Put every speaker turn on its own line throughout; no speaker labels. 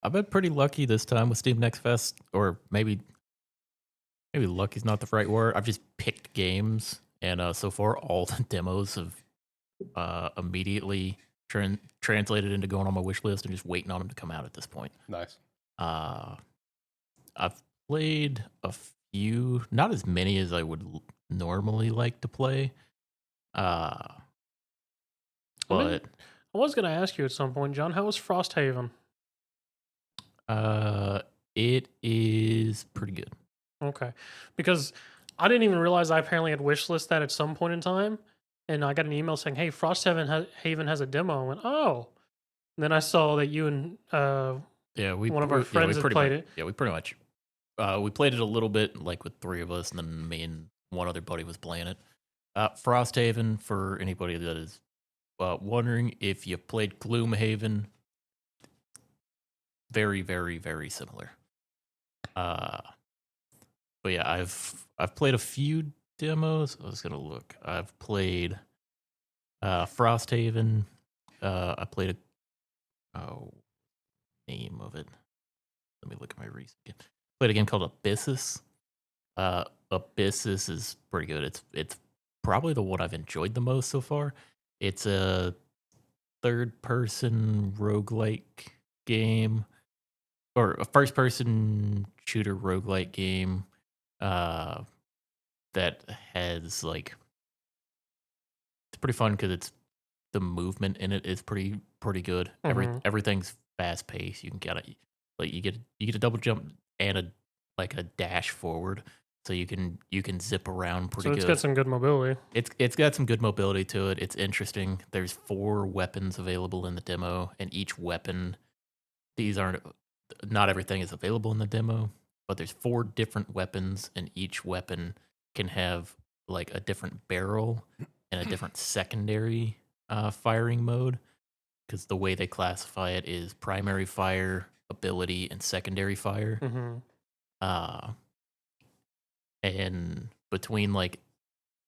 I've been pretty lucky this time with Steam Next Fest, or maybe lucky's not the right word. I've just picked games, and so far all the demos have immediately translated into going on my wish list and just waiting on them to come out at this point.
Nice.
Uh, I've played a few, not as many as I would normally like to play. But
I was going to ask you at some point, John, how was Frosthaven?
it is pretty good.
Okay. Because I didn't even realize I apparently had wishlist that at some point in time. And I got an email saying, hey, Frosthaven has a demo. I went, oh. And then I saw that you and one of our friends had played it.
Yeah, we pretty much. We played it a little bit, like with three of us, and then me and one other buddy was playing it. Frosthaven, for anybody that is wondering if you played Gloomhaven, very, very, very similar. But yeah, I've played a few demos. I was gonna look. I've played Frosthaven. I played name of it. Let me look at my recent game. Played a game called Abyssus. Abyssus is pretty good. It's probably the one I've enjoyed the most so far. It's a third-person roguelike game, or a first-person shooter roguelike game that has like, it's pretty fun because it's the movement in it is pretty good. Everything's fast paced. You can get you get a double jump and a dash forward, so you can zip around pretty good.
So it's got some good mobility.
It's got some good mobility to it. It's interesting. There's 4 weapons available in the demo, and each weapon, not everything is available in the demo, but there's 4 different weapons, and each weapon can have like a different barrel and a different secondary firing mode, because the way they classify it is primary fire, ability, and secondary fire. And between like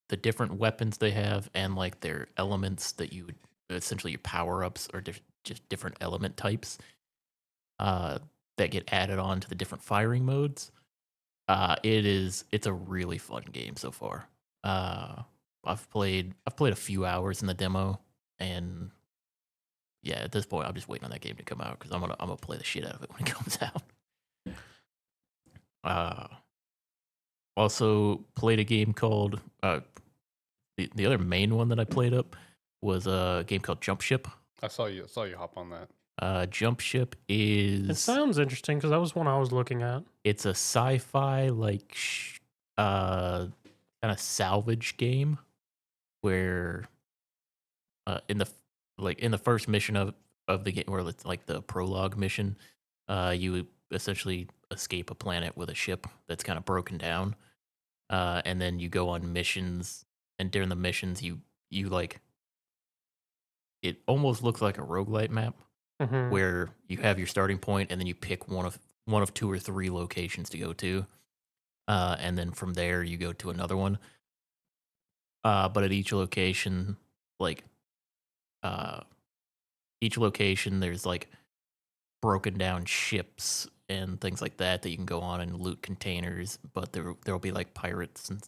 the different weapons they have and like their elements that you would essentially, your power-ups are just different element types that get added on to the different firing modes. It's a really fun game so far. I've played a few hours in the demo, and yeah, at this point I'm just waiting on that game to come out because I'm gonna play the shit out of it when it comes out. Also played a game called the other main one that I played up was a game called Jump Ship.
I saw you hop on that.
Jump Ship is...
It sounds interesting because that was one I was looking at.
It's a sci-fi like kind of salvage game where in the first mission of the game, where it's like the prologue mission, you essentially escape a planet with a ship that's kind of broken down, and then you go on missions, and during the missions you like, it almost looks like a roguelite map, where you have your starting point and then you pick one of 2 or 3 locations to go to, and then from there you go to another one, but at each location, like each location there's like broken down ships and things like that you can go on and loot containers, but there'll be like pirates and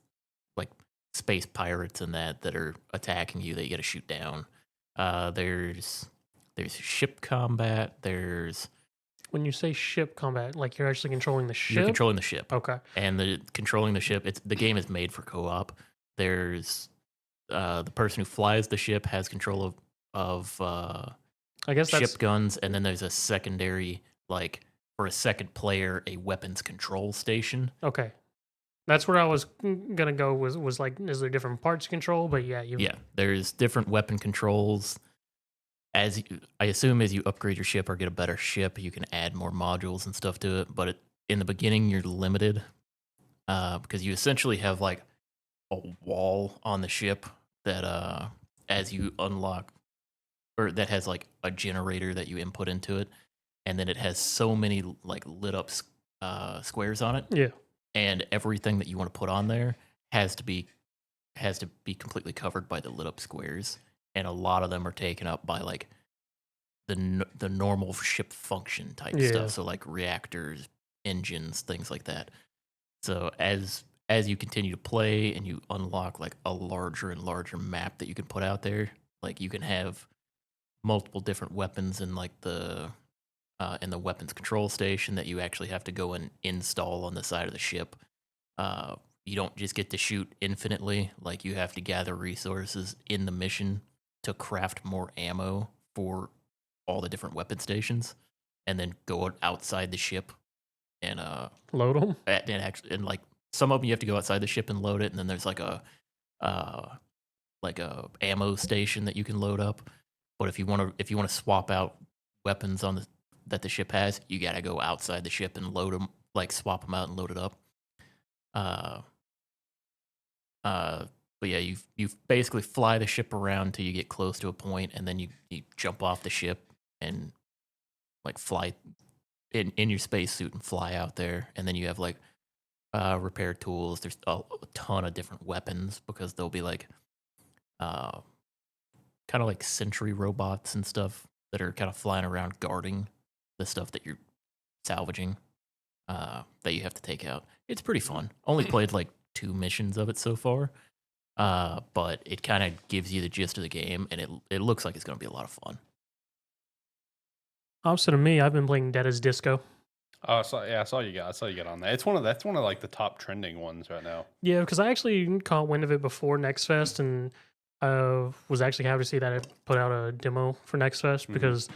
like space pirates and that are attacking you that you got to shoot down. There's ship combat.
When you say ship combat, like you're actually controlling the ship?
You're controlling the ship.
Okay.
And controlling the ship, the game is made for co-op. There's the person who flies the ship has control of
I guess
ship guns, and then there's a secondary, like for a second player, a weapons control station.
Okay. That's where I was gonna go. Was like, is there different parts control? But yeah,
there's different weapon controls. I assume as you upgrade your ship or get a better ship, you can add more modules and stuff to it. But in the beginning, you're limited because you essentially have like a wall on the ship that as you unlock, or that has like a generator that you input into it, and then it has so many like lit up squares on it.
Yeah.
And everything that you want to put on there has to be completely covered by the lit up squares, and a lot of them are taken up by like the normal ship function type
Yeah.
stuff. So like reactors, engines, things like that. So as you continue to play and you unlock like a larger and larger map that you can put out there, like you can have multiple different weapons in the weapons control station that you actually have to go and install on the side of the ship. You don't just get to shoot infinitely. Like you have to gather resources in the mission to craft more ammo for all the different weapon stations, and then go outside the ship and
Load them.
and like some of them you have to go outside the ship and load it, and then there's like a ammo station that you can load up. But if you want to swap out weapons that the ship has, you gotta go outside the ship and load them, like swap them out and load it up. But yeah, you basically fly the ship around till you get close to a point, and then you jump off the ship and like fly in your spacesuit and fly out there, and then you have like repair tools. There's a ton of different weapons because there'll be like kind of like sentry robots and stuff that are kind of flying around guarding the stuff that you're salvaging that you have to take out. It's pretty fun. Only played like 2 missions of it so far, but it kind of gives you the gist of the game, and it looks like it's going to be a lot of fun.
Opposite of me, I've been playing Dead as Disco.
Oh, I saw you got on that. That's one of like the top trending ones right now.
Yeah, because I actually caught wind of it before Next Fest, and was actually happy to see that it put out a demo for Next Fest because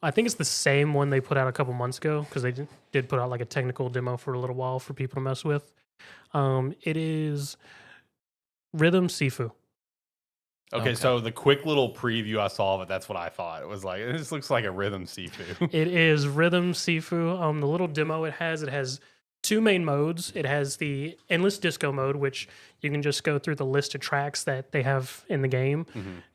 I think it's the same one they put out a couple months ago, because they did put out like a technical demo for a little while for people to mess with. It is Rhythm Sifu.
Okay, so the quick little preview I saw of it, that's what I thought. It was like, this looks like a Rhythm Sifu.
It is Rhythm Sifu. The little demo it has 2 main modes. It has the Endless Disco mode, which you can just go through the list of tracks that they have in the game,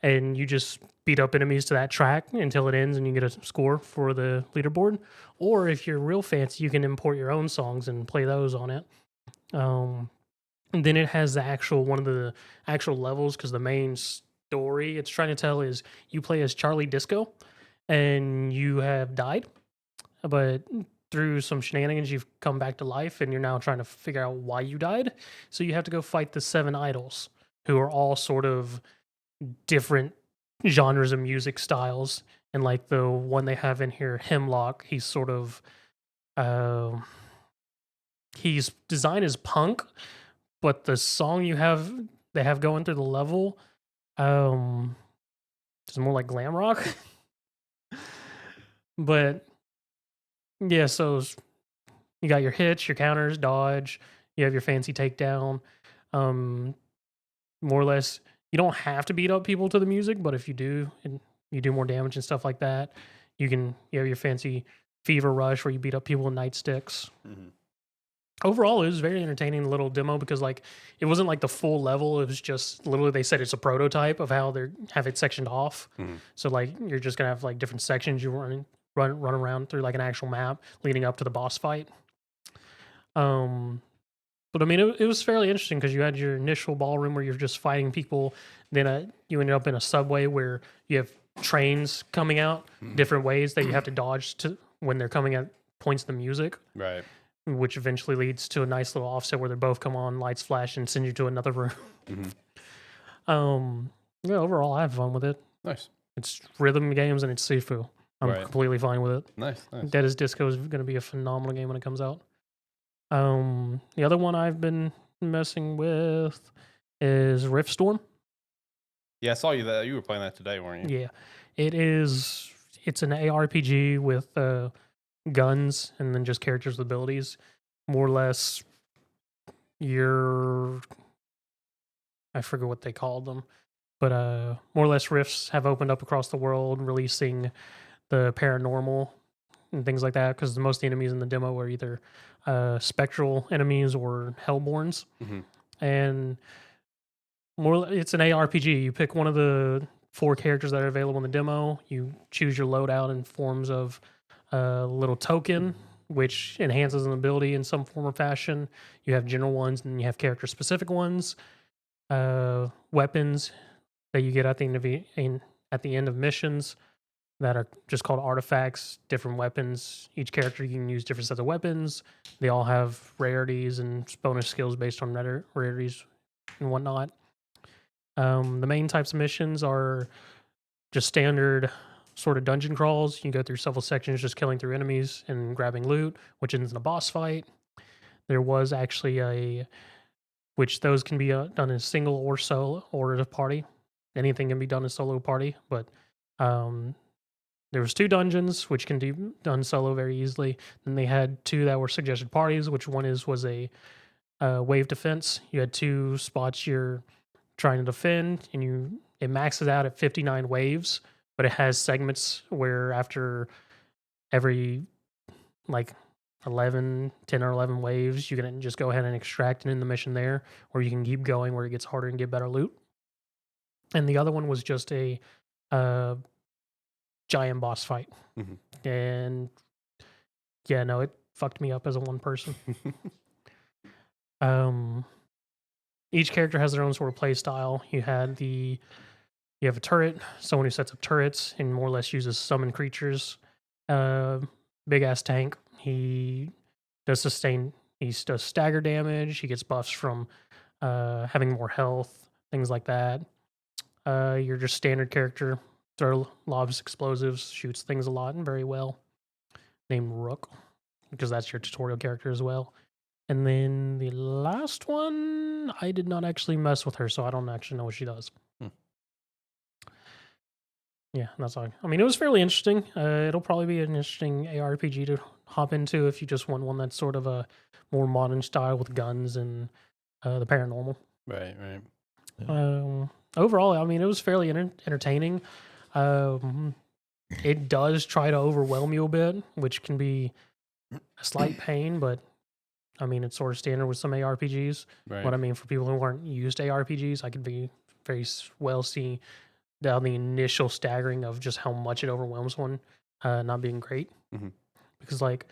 and you just beat up enemies to that track until it ends and you get a score for the leaderboard. Or if you're real fancy, you can import your own songs and play those on it. And then it has one of the actual levels, because the main story it's trying to tell is you play as Charlie Disco and you have died, but through some shenanigans you've come back to life, and you're now trying to figure out why you died. So you have to go fight the 7 idols, who are all sort of different genres of music styles. And like the one they have in here, Hemlock, he's sort of he's designed as punk, but the song they have going through the level is more like glam rock. But yeah, so you got your hits, your counters, dodge, you have your fancy takedown. More or less, you don't have to beat up people to the music, but if you do, and you do more damage and stuff like that, you have your fancy fever rush where you beat up people with nightsticks. Overall, it was very entertaining little demo, because like it wasn't like the full level. It was just literally, they said it's a prototype of how they have it sectioned off. So like you're just gonna have like different sections you run around through, like an actual map leading up to the boss fight. But I mean, it was fairly interesting, because you had your initial ballroom where you're just fighting people. Then you ended up in a subway where you have trains coming out different ways that you have to dodge to when they're coming at points of the music.
Right.
Which eventually leads to a nice little offset where they both come on, lights flash, and send you to another room. Yeah, overall, I have fun with it.
Nice.
It's rhythm games and it's Sifu. I'm completely fine with it.
Nice.
Dead as Disco is going to be a phenomenal game when it comes out. The other one I've been messing with is RIFTSTORM.
Yeah, I saw you were playing that today, weren't you?
Yeah, it's an ARPG with guns and then just characters with abilities. More or less, I forget what they called them, but more or less rifts have opened up across the world, releasing the paranormal and things like that, because most of the enemies in the demo are either spectral enemies or hellborns. And it's an ARPG. You pick one of the 4 characters that are available in the demo. You choose your loadout in forms of a little token, which enhances an ability in some form or fashion. You have general ones, and you have character specific ones. Weapons that you get at the end of missions. that are just called artifacts, different weapons. Each character you can use different sets of weapons. They all have rarities and bonus skills based on rarities and whatnot. The main types of missions are just standard sort of dungeon crawls. You can go through several sections just killing through enemies and grabbing loot, which ends in a boss fight. There was actually which those can be done in single or solo or as a party. Anything can be done in solo party, but there was 2 dungeons which can be done solo very easily. Then they had 2 that were suggested parties, which one was a wave defense. You had 2 spots you're trying to defend, and it maxes out at 59 waves, but it has segments where after every like 10 or 11 waves, you can just go ahead and extract and end the mission there, or you can keep going where it gets harder and get better loot. And the other one was just a giant boss fight. And yeah, no, it fucked me up as a one person. Each character has their own sort of play style. You have a turret, someone who sets up turrets and more or less uses summon creatures. Big ass tank. He does stagger damage. He gets buffs from having more health, things like that. You're just standard character. Throw lobs explosives, shoots things a lot and very well. Named Rook, because that's your tutorial character as well. And then the last one, I did not actually mess with her, so I don't actually know what she does. Yeah, that's all. I mean, it was fairly interesting. It'll probably be an interesting ARPG to hop into if you just want one that's sort of a more modern style with guns and the paranormal.
Right.
Yeah. Overall, I mean, it was fairly entertaining. It does try to overwhelm you a bit, which can be a slight pain, but I mean, it's sort of standard with some ARPGs.
Right.
But I mean, for people who aren't used to ARPGs, I could very well see down the initial staggering of just how much it overwhelms one, not being great. Because like,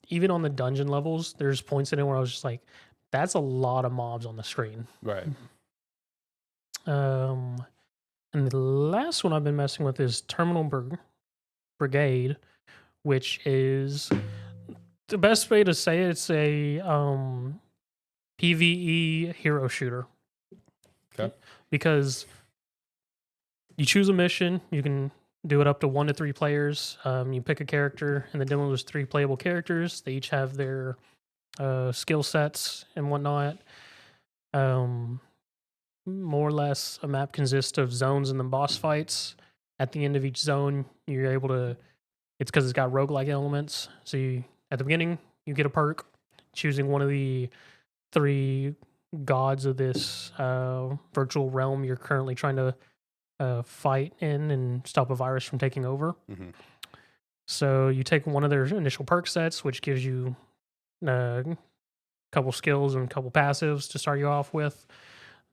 even on the dungeon levels, there's points in it where I was just like, that's a lot of mobs on the screen.
Right.
And the last one I've been messing with is Terminull Brigade, which is the best way to say it, it's a PvE hero shooter.
Okay.
Because you choose a mission, you can do it up to 1 to 3 players. You pick a character, and the demo was 3 playable characters. They each have their skill sets and whatnot. More or less, a map consists of zones and then boss fights. At the end of each zone, you're able to... It's because it's got roguelike elements. So at the beginning, you get a perk, choosing one of the 3 gods of this virtual realm you're currently trying to fight in and stop a virus from taking over. So you take one of their initial perk sets, which gives you a couple skills and a couple passives to start you off with.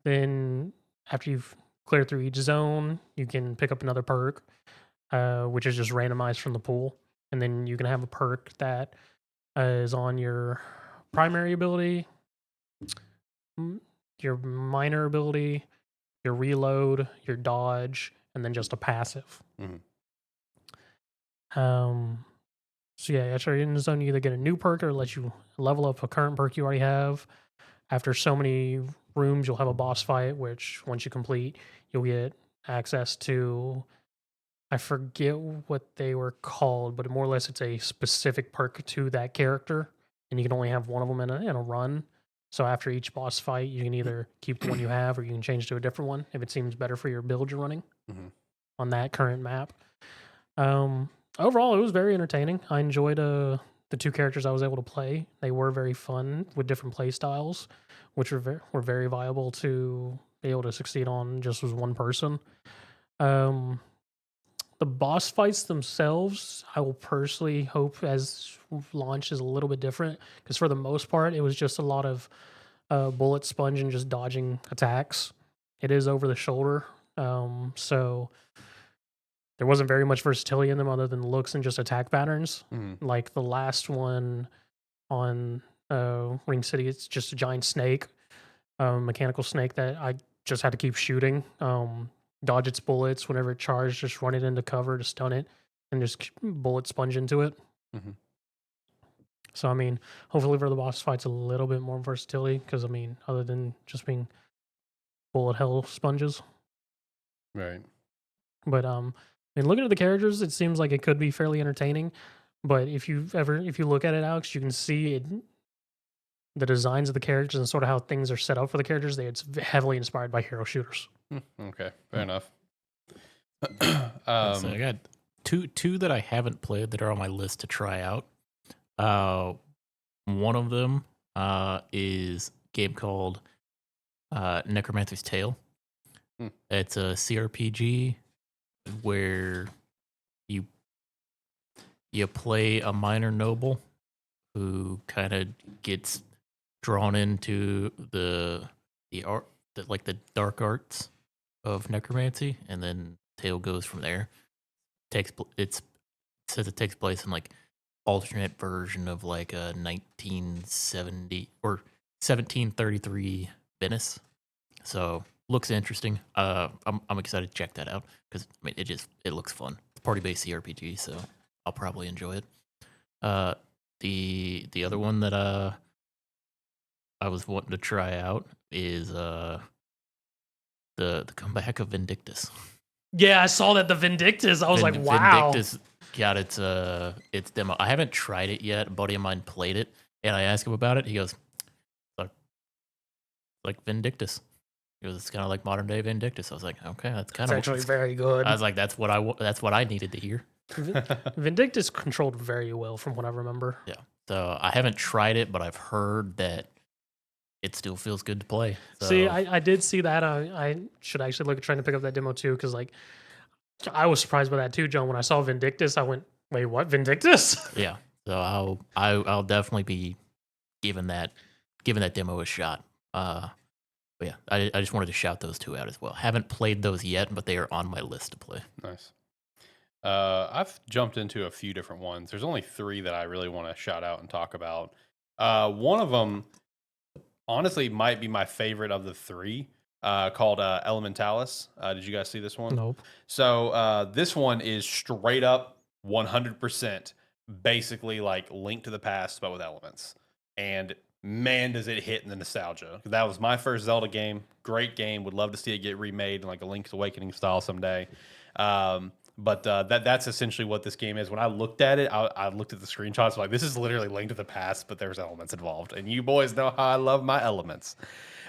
Then after you've cleared through each zone, you can pick up another perk, which is just randomized from the pool. And then you can have a perk that is on your primary ability, your minor ability, your reload, your dodge, and then just a passive. So yeah, after you're in the zone, you either get a new perk or let you level up a current perk you already have. After so many rooms, you'll have a boss fight, which once you complete, you'll get access to, I forget what they were called, but more or less it's a specific perk to that character, and you can only have one of them in a run. So after each boss fight, you can either keep the one you have or you can change to a different one if it seems better for your build you're running on that current map. Overall, it was very entertaining. I enjoyed the 2 characters I was able to play. They were very fun with different play styles, which were very viable to be able to succeed on just as one person. The boss fights themselves, I will personally hope as launch is a little bit different, because for the most part, it was just a lot of bullet sponge and just dodging attacks. It is over the shoulder, so there wasn't very much versatility in them other than looks and just attack patterns. Like the last one on Ring City, it's just a giant snake, mechanical snake that I just had to keep shooting. dodge its bullets whenever it charged, just run it into cover to stun it, and just bullet sponge into it.
Mhm.
So I mean, hopefully for the boss fights a little bit more versatility, because I mean, other than just being bullet hell sponges.
Right.
But and looking at the characters, it seems like it could be fairly entertaining. But if you look at it, Alex, you can see it, the designs of the characters and sort of how things are set up for the characters. It's heavily inspired by hero shooters.
Okay, fair enough.
So I got two that I haven't played that are on my list to try out. One of them is a game called Necromancer's Tale. It's a CRPG where you play a minor noble who kind of gets drawn into the art, like the dark arts of necromancy, and then tale goes from there. It says it takes place in like alternate version of like a 1970 or 1733 Venice. So looks interesting. I'm excited to check that out because I mean it looks fun. It's party based CRPG, so I'll probably enjoy it. The other one that I was wanting to try out is the comeback of Vindictus.
Yeah, I saw that, the Vindictus. I was like, wow.
Vindictus got its demo. I haven't tried it yet. A buddy of mine played it, and I asked him about it. He goes, like Vindictus. He goes, it's kind of like modern day Vindictus. I was like, okay, that's kind of
actually very good.
I was like, that's what I needed to hear.
Vindictus controlled very well from what I remember.
Yeah. So I haven't tried it, but I've heard that it still feels good to play. So.
See, I did see that. I should actually look at trying to pick up that demo too, because like I was surprised by that too, John. When I saw Vindictus, I went, "Wait, what? Vindictus?"
Yeah. So I'll definitely be giving that demo a shot. But yeah, I just wanted to shout those two out as well. Haven't played those yet, but they are on my list to play.
Nice. I've jumped into a few different ones. There's only 3 that I really want to shout out and talk about. One of them, honestly, might be my favorite of the 3, called Elementallis. Did you guys see this one?
Nope.
So this one is straight up 100% basically like Link to the Past, but with elements. And man, does it hit in the nostalgia. That was my first Zelda game. Great game. Would love to see it get remade in like a Link's Awakening style someday. But that's essentially what this game is. When I looked at it, I looked at the screenshots, like, this is literally Link to the Past, but there's elements involved. And you boys know how I love my elements.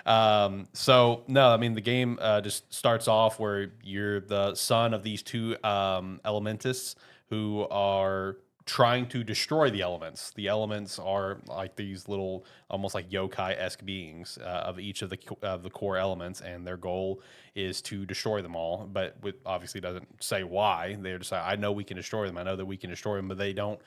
So, no, I mean, the game just starts off where you're the son of these 2 elementists who are trying to destroy the elements. The elements are like these little, almost like yokai-esque beings of each of the core elements, and their goal is to destroy them all. But obviously doesn't say why. They're just like, I know we can destroy them. I know that we can destroy them, but they don't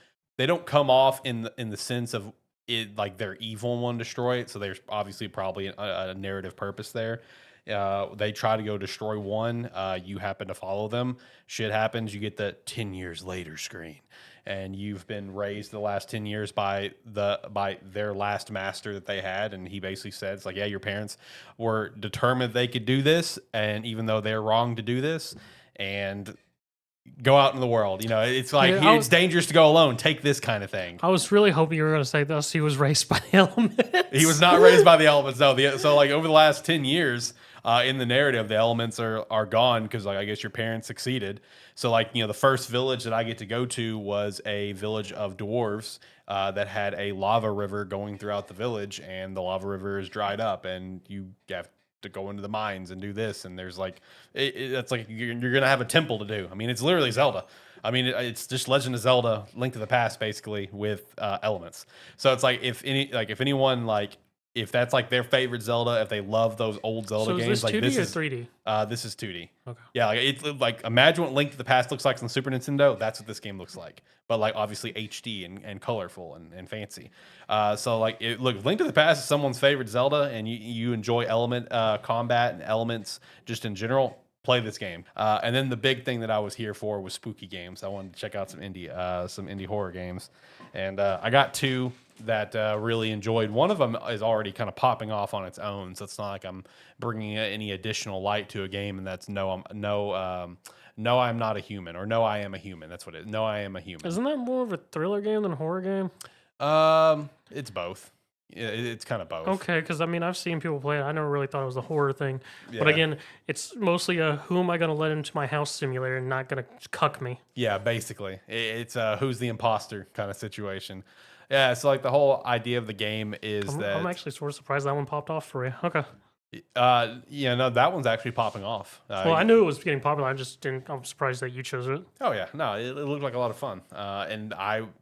come off in the sense of it like they're evil and want to destroy it. So there's obviously probably a narrative purpose there. They try to go destroy one. You happen to follow them. Shit happens. You get the 10 years later screen. And you've been raised the last 10 years by their last master that they had. And he basically said, it's like, yeah, your parents were determined they could do this. And even though they're wrong to do this, and go out in the world, you know, it's like, it's dangerous to go alone. Take this kind of thing.
I was really hoping you were going to say this. He was raised by the elements.
He was not raised by the elements. No. So like over the last 10 years, in the narrative, the elements are gone because, like, I guess your parents succeeded. So, like, you know, the first village that I get to go to was a village of dwarves that had a lava river going throughout the village, and the lava river is dried up, and you have to go into the mines and do this. And there's like, it's like you're gonna have a temple to do. I mean, it's literally Zelda. I mean, it's just Legend of Zelda: Link to the Past, basically, with elements. So it's like if anyone like. If that's like their favorite Zelda, if they love those old Zelda games,
like this is 2D or 3D.
This is 2D.
Okay.
Yeah, like it's like imagine what Link to the Past looks like on the Super Nintendo. That's what this game looks like, but like obviously HD and colorful and fancy. So like, look, Link to the Past is someone's favorite Zelda, and you enjoy element combat and elements just in general. Play this game. And then the big thing that I was here for was spooky games. I wanted to check out some indie horror games, and I got 2. that really enjoyed. One of them is already kind of popping off on its own, so it's not like I'm bringing any additional light to a game. And that's no, I'm not a human, or no, I am a human. That's what it is. No, I am a human.
Isn't that more of a thriller game than a horror game?
It's both. Yeah, it's kind of both.
Okay, because I mean, I've seen people play it. I never really thought it was a horror thing.
Yeah.
But again, it's mostly a who am I going to let into my house simulator and not going to cuck me.
Yeah, basically. It's who's the imposter kind of situation. Yeah, so like the whole idea of the game is
I'm actually sort of surprised that one popped off for you. Okay.
Yeah, no, that one's actually popping off.
Well, I knew it was getting popular. I'm surprised that you chose it.
Oh yeah, no, it looked like a lot of fun. And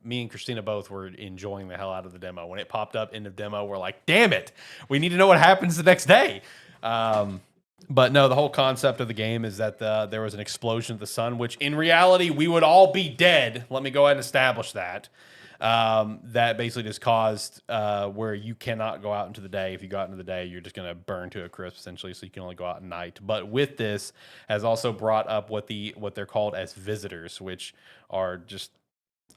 me and Christina both were enjoying the hell out of the demo. When it popped up in the demo, we're like, damn it, we need to know what happens the next day. But no, the whole concept of the game is that there was an explosion of the sun, which in reality we would all be dead. Let me go ahead and establish that. That basically just caused where you cannot go out into the day. If you go out into the day, you're just going to burn to a crisp, essentially, so you can only go out at night. But with this, has also brought up what they're called as visitors, which are just,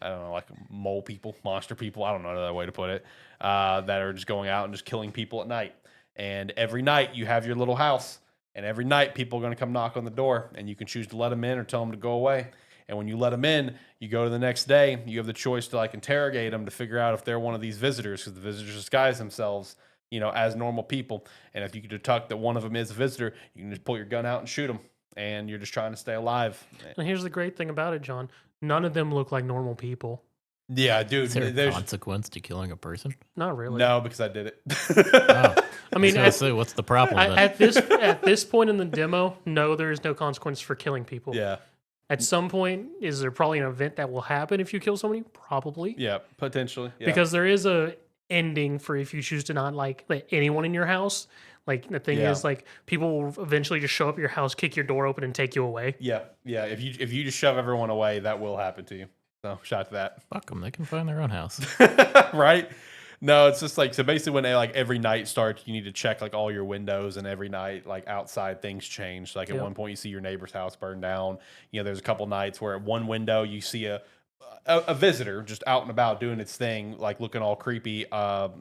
I don't know, like mole people, monster people, I don't know another way to put it, that are just going out and just killing people at night. And every night you have your little house, and every night people are going to come knock on the door, and you can choose to let them in or tell them to go away. And when you let them in, you go to the next day, you have the choice to like interrogate them to figure out if they're one of these visitors, because the visitors disguise themselves, as normal people. And if you can detect that one of them is a visitor, you can just pull your gun out and shoot them. And you're just trying to stay alive.
And here's the great thing about it, John. None of them look like normal people.
Yeah, dude.
Is there a consequence to killing a person?
Not really.
No, because I did it.
Oh.
I mean,
what's the problem?
At this point in the demo, no, there is no consequence for killing people.
Yeah.
At some point, is there probably an event that will happen if you kill somebody? Probably.
Yeah, potentially. Yeah.
Because there is a ending for if you choose to not let anyone in your house. Like the thing is, like people will eventually just show up at your house, kick your door open, and take you away.
Yeah. If you just shove everyone away, that will happen to you. So shout to that.
Fuck them. They can find their own house.
Right? No, it's just like, so basically when every night starts, you need to check like all your windows, and every night like outside things change. Like at one point you see your neighbor's house burn down. There's a couple nights where at one window you see a visitor just out and about doing its thing, like looking all creepy,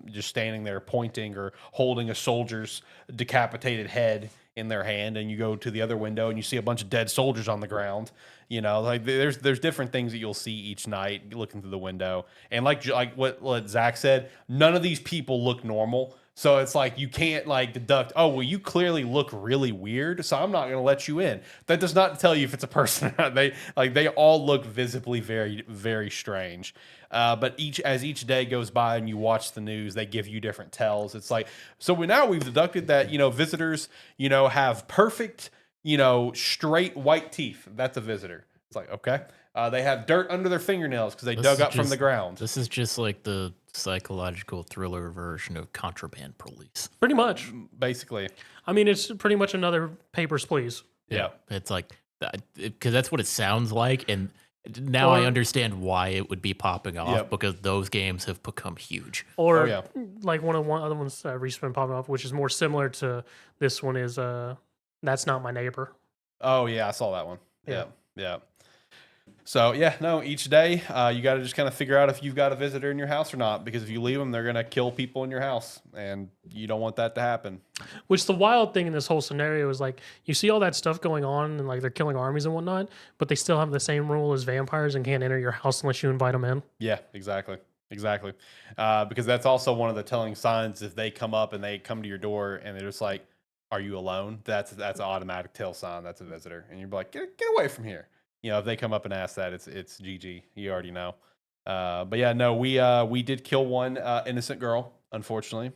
just standing there pointing or holding a soldier's decapitated head in their hand. And you go to the other window and you see a bunch of dead soldiers on the ground. Like there's different things that you'll see each night looking through the window. And like what Zach said, none of these people look normal. So it's like you can't like deduct, oh, well, you clearly look really weird, so I'm not going to let you in. That does not tell you if it's a person or not. They all look visibly very, very strange. But as each day goes by and you watch the news, they give you different tells. It's like, so we've deducted that, visitors, have perfect, straight white teeth. That's a visitor. It's like, okay. They have dirt under their fingernails because they dug up from the ground.
This is just like the psychological thriller version of Contraband Police.
Pretty much.
Basically.
I mean, it's pretty much another Papers, Please.
Yeah.
It's like, because that's what it sounds like. And now I understand why it would be popping off, because those games have become huge.
Or like one other ones recently popping off, which is more similar to this one, is That's Not My Neighbor.
Oh, yeah. I saw that one. Yeah. So, each day you got to just kind of figure out if you've got a visitor in your house or not, because if you leave them, they're going to kill people in your house, and you don't want that to happen.
Which the wild thing in this whole scenario is like, you see all that stuff going on, and like they're killing armies and whatnot, but they still have the same rule as vampires and can't enter your house unless you invite them in.
Yeah, exactly. Because that's also one of the telling signs. If they come up and they come to your door and they're just like, are you alone? That's an automatic tell sign. That's a visitor. And you're like, get away from here. If they come up and ask that, it's GG. You already know. But yeah, no, we did kill one innocent girl, unfortunately,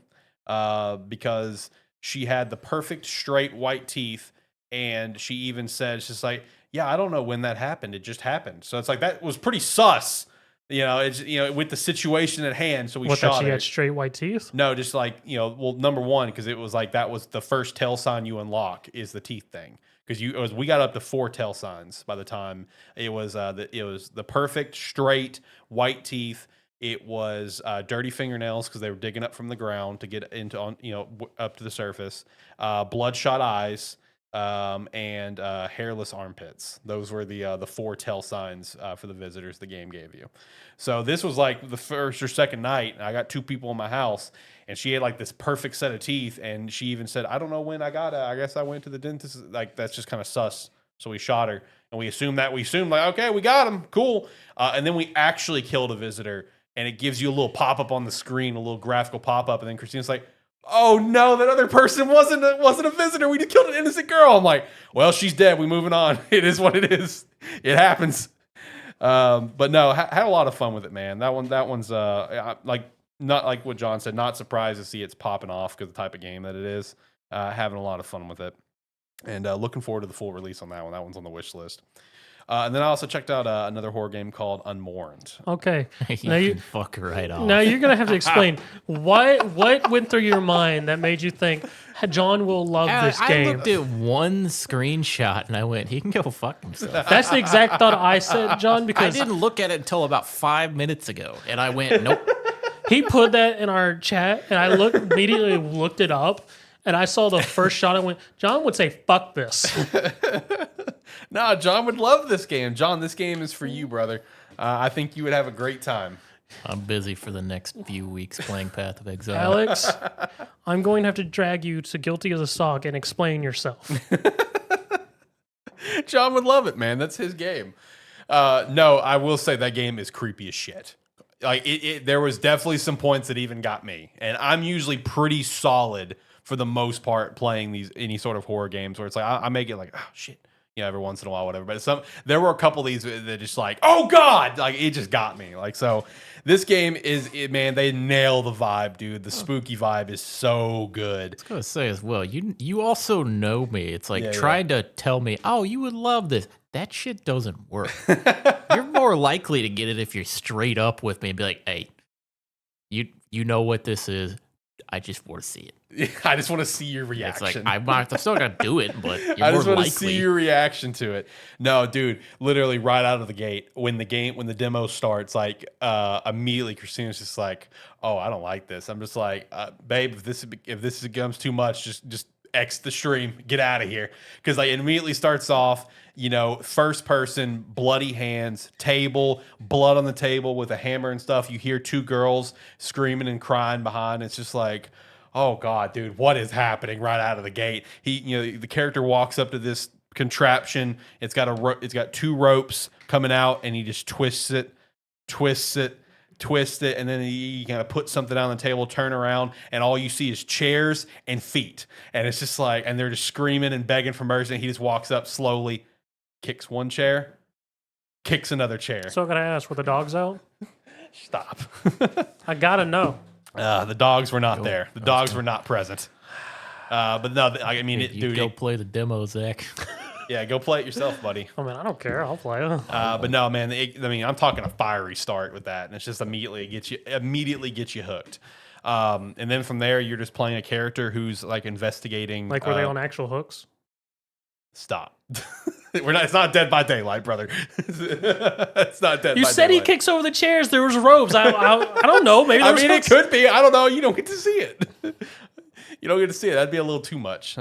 because she had the perfect straight white teeth, and she even said, it's just like, yeah, I don't know when that happened. It just happened. So it's like, that was pretty sus. It's with the situation at hand. So we shot
that she
her.
had straight white teeth?
No, just like well, number one, because it was like that was the first tell sign you unlock is the teeth thing. Because we got up to 4 tell signs by the time it was the perfect straight white teeth. It was dirty fingernails because they were digging up from the ground to get into up to the surface. Bloodshot eyes, and hairless armpits. Those were the 4 tell signs for the visitors the game gave you. So this was like the first or second night. And I got 2 people in my house, and she had like this perfect set of teeth. And she even said, "I don't know when I got it. I guess I went to the dentist." Like that's just kind of sus. So we shot her, and we assumed like, okay, we got him, cool. And then we actually killed a visitor, and it gives you a little pop up on the screen, a little graphical pop up, and then Christina's like, "Oh no, that other person wasn't a visitor. We just killed an innocent girl." I'm like, "Well, she's dead. We moving on. It is what it is. It happens." But no, had a lot of fun with it, man. That one's like not like what John said. Not surprised to see it's popping off because the type of game that it is. Having a lot of fun with it, and looking forward to the full release on that one. That one's on the wish list. And then I also checked out another horror game called Unmourned.
Okay.
Now you can fuck right off.
Now you're gonna have to explain what went through your mind that made you think John will love this game.
I looked at one screenshot and I went, "He can go fuck himself."
That's the exact thought I said, John,
I
because
didn't look at it until about 5 minutes ago, and I went, "Nope."
he put that in our chat, and I immediately looked it up, and I saw the first shot. I went, John would say, "Fuck this."
No, John would love this game. John, this game is for you, brother. I think you would have a great time.
I'm busy for the next few weeks playing Path of Exile.
Alex, I'm going to have to drag you to Guilty as a Sock and explain yourself.
John would love it, man. That's his game. No, I will say that game is creepy as shit. Like there was definitely some points that even got me, and I'm usually pretty solid for the most part playing any sort of horror games where it's like I may get like, oh shit, every once in a while, whatever. But there were a couple of these that just like, oh god, like it just got me. Like so, this game man, they nail the vibe, dude. The spooky vibe is so good.
I was gonna say as well. You also know me. It's like trying to tell me, "Oh, you would love this." That shit doesn't work. You're more likely to get it if you're straight up with me and be like, "Hey, you know what this is. I just want to see it."
I just want to see your reaction.
It's like I'm still gonna do it, but you're
I just
more
want to
likely.
see your reaction to it. No, dude, literally right out of the gate when the demo starts, like immediately Christina's just like, "Oh, I don't like this." I'm just like, "Babe, if this becomes too much, just X the stream, get out of here." Because like it immediately starts off, first person, bloody hands, table, blood on the table with a hammer and stuff. You hear 2 girls screaming and crying behind. It's just like, oh god, dude, what is happening right out of the gate? The character walks up to this contraption. It's got 2 ropes coming out, and he just twists it, and then he kind of puts something on the table, turn around, and all you see is chairs and feet. And it's just like, and they're just screaming and begging for mercy. And he just walks up slowly, kicks one chair, kicks another chair.
So can I ask, were the dogs out?
Stop.
I gotta know.
The dogs were not there. The dogs were not present. But no, I mean,
You go play the demo, Zach.
Yeah, go play it yourself, buddy.
I mean, I don't care. I'll play it.
But no, man. I'm talking a fiery start with that, and it's just immediately gets you hooked. And then from there, you're just playing a character who's like investigating.
Like, were they on actual hooks?
Stop. It's not Dead by Daylight, brother. It's not Dead.
You
by
said
Daylight.
he kicks over the chairs. There was ropes. I don't know. Maybe there was
it
hooks.
could be. I don't know. You don't get to see it. You don't get to see it. That'd be a little too much.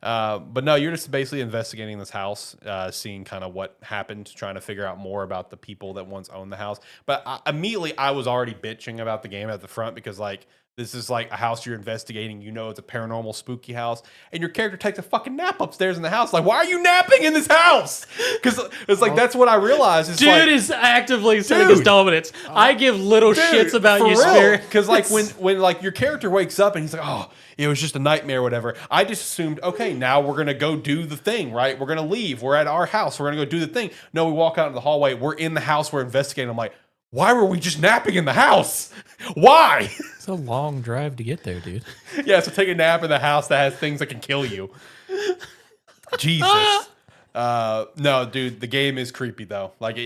But no, you're just basically investigating this house, seeing kind of what happened, trying to figure out more about the people that once owned the house. But immediately, I was already bitching about the game at the front because, like, this is like a house you're investigating. It's a paranormal, spooky house, and your character takes a fucking nap upstairs in the house. Like, why are you napping in this house? Because it's like that's what I realized. It's
Dude is actively setting his dominance. I give little shits about you, Spirit.
Because like when like your character wakes up and he's like, oh, it was just a nightmare, or whatever. I just assumed, okay, now we're gonna go do the thing, right? We're gonna leave. We're at our house. We're gonna go do the thing. No, we walk out into the hallway. We're in the house. We're investigating. I'm like, why were we just napping in the house? Why?
It's a long drive to get there, dude.
Yeah, so take a nap in the house that has things that can kill you. Jesus. No, dude, the game is creepy though. Like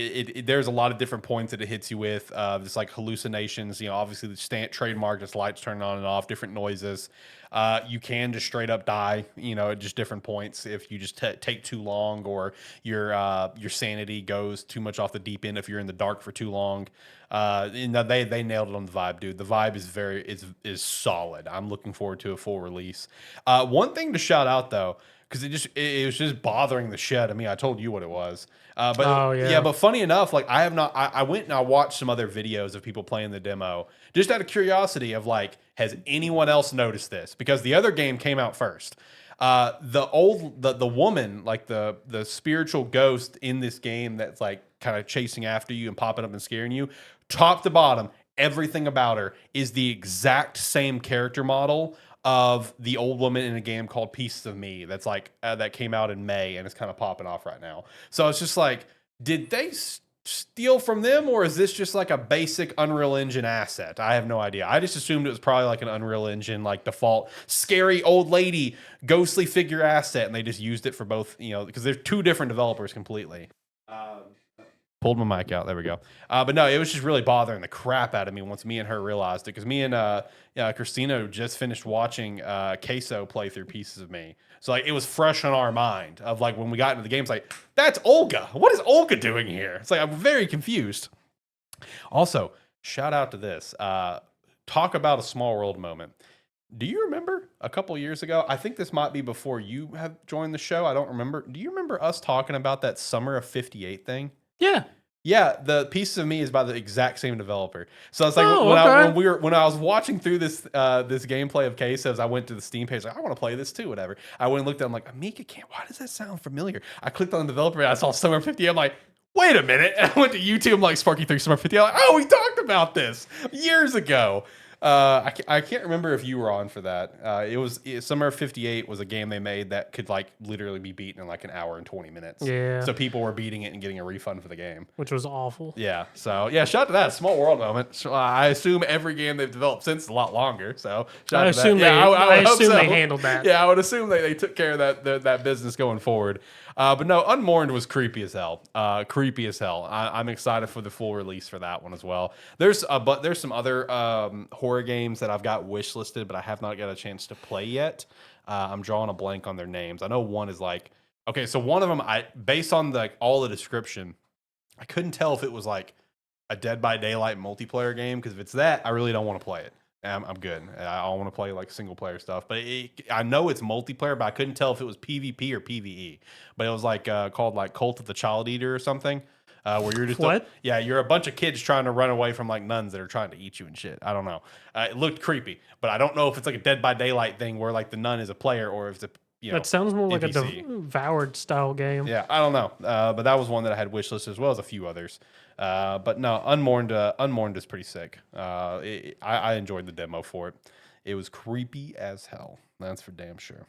there's a lot of different points that it hits you with. Just like hallucinations. Obviously the trademark, just lights turning on and off, different noises. You can just straight up die. At just different points if you just take too long, or your sanity goes too much off the deep end if you're in the dark for too long. They nailed it on the vibe, dude. The vibe is solid. I'm looking forward to a full release. One thing to shout out though. because it was just bothering the shit out of me. I told you what it was. But
Oh,
yeah.
yeah.
But funny enough, like I have not. I went and I watched some other videos of people playing the demo just out of curiosity of like, has anyone else noticed this? Because the other game came out first. The woman, like the spiritual ghost in this game that's like kind of chasing after you and popping up and scaring you, top to bottom, everything about her is the exact same character model of the old woman in a game called Pieces of Me that's like that came out in May and it's kind of popping off right now. So it's just like, did they steal from them, or is this just like a basic Unreal Engine asset? I have no idea. I just assumed it was probably like an Unreal Engine like default scary old lady ghostly figure asset, and they just used it for both, you know, because there's two different developers completely. Pulled my mic out. There we go. But no, it was just really bothering the crap out of me once me and her realized it, because me and Christina just finished watching Queso play through Pieces of Me. So like it was fresh on our mind of like when we got into the game, it's like, that's Olga. What is Olga doing here? It's like I'm very confused. Also, shout out to this. Talk about a small world moment. Do you remember a couple years ago? I think this might be before you have joined the show. I don't remember. Do you remember us talking about that Summer of '58 thing?
Yeah.
Yeah, the Pieces of Me is by the exact same developer. So it's like
Oh,
when I was watching through this this gameplay of Quesos, I went to the Steam page like, I want to play this too, whatever. I went and looked at it, I'm like, Amiga can't. Why does that sound familiar? I clicked on the developer and I saw Summer 50. I'm like, wait a minute. And I went to YouTube, I'm like Sparky3 Summer 50. I'm like, oh, we talked about this years ago. I can't remember if you were on for that. Summer of '58 was a game they made that could like literally be beaten in like an hour and 20 minutes.
Yeah.
So people were beating it and getting a refund for the game.
Which was awful.
Yeah. So yeah, shout out to that small world moment. So, I assume every game they've developed since is a lot longer. So shout
I
out to
assume
that.
I
would hope
assume they
so.
handled that.
Yeah, I would assume they took care of that business going forward. But no, Unmourned was creepy as hell. Creepy as hell. I'm excited for the full release for that one as well. There's some other horror games that I've got wishlisted, but I have not got a chance to play yet. I'm drawing a blank on their names. I know one is like, okay, so one of them, based on all the description, I couldn't tell if it was like a Dead by Daylight multiplayer game, because if it's that, I really don't want to play it. I'm good. I want to play like single player stuff, but I know it's multiplayer, but I couldn't tell if it was PvP or PvE. But it was like called like Cult of the Child Eater or something, where you're just you're a bunch of kids trying to run away from like nuns that are trying to eat you and shit. I don't know. It looked creepy, but I don't know if it's like a Dead by Daylight thing where like the nun is a player, or if it's
that sounds more like a
NPC.
devoured style game.
Yeah, I don't know. But that was one that I had wishlist as well as a few others. But no, Unmourned is pretty sick. I enjoyed the demo for it. It was creepy as hell. That's for damn sure.